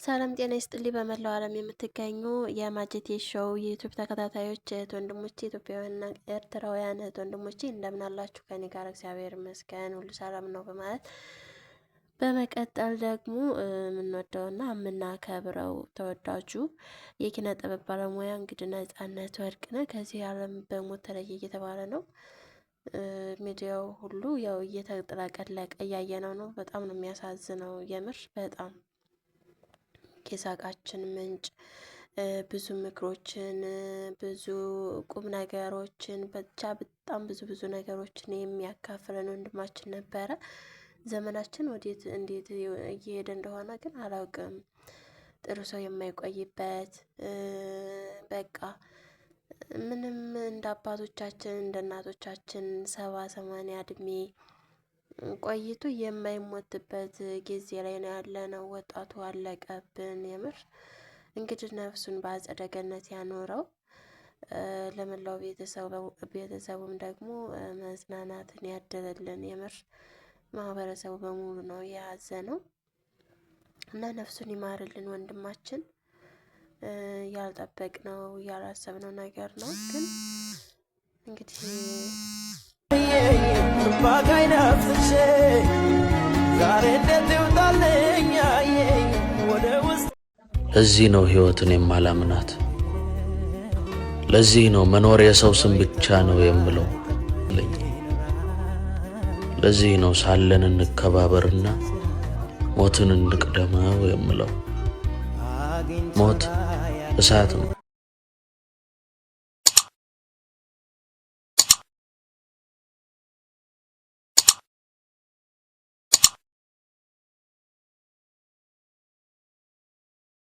ሰላም ጤና ይስጥልኝ። በመላው ዓለም የምትገኙ የማጀቴ ሾው የዩቲዩብ ተከታታዮች እህት ወንድሞቼ፣ ኢትዮጵያውያንና ኤርትራውያን እህት ወንድሞቼ እንደምን አላችሁ? ከኔ ጋር እግዚአብሔር ይመስገን ሁሉ ሰላም ነው በማለት በመቀጠል ደግሞ የምንወደውና የምናከብረው ተወዳጁ የኪነ ጥበብ ባለሙያ እንግዲህ ነጻነት ወርቅነህ ከዚህ ዓለም በሞት ተለየ እየተባለ ነው። ሚዲያው ሁሉ ያው እየተጠላቀለቀ እያየነው ነው። በጣም ነው የሚያሳዝነው። የምር በጣም የሳቃችን ምንጭ ብዙ ምክሮችን ብዙ ቁም ነገሮችን ብቻ በጣም ብዙ ነገሮችን የሚያካፍለን ወንድማችን ነበረ። ዘመናችን ወዴት እንዴት እየሄደ እንደሆነ ግን አላውቅም። ጥሩ ሰው የማይቆይበት በቃ ምንም እንደ አባቶቻችን እንደ እናቶቻችን 70-80 እድሜ ቆይቶ የማይሞትበት ጊዜ ላይ ነው ያለነው። ወጣቱ አለቀብን። የምር እንግዲህ ነፍሱን በአጸደ ገነት ያኖረው። ለመላው ቤተሰቡም ደግሞ መጽናናትን ያደለልን። የምር ማህበረሰቡ በሙሉ ነው የያዘነው እና ነፍሱን ይማርልን ወንድማችን። ያልጠበቅነው ያላሰብነው ነገር ነው ግን እንግዲህ ለዚህ ነው ህይወትን የማላምናት። ለዚህ ነው መኖር የሰው ስም ብቻ ነው የምለው። ለዚህ ነው ሳለን እንከባበርና ሞትን እንቅደመው የምለው። ሞት እሳት ነው።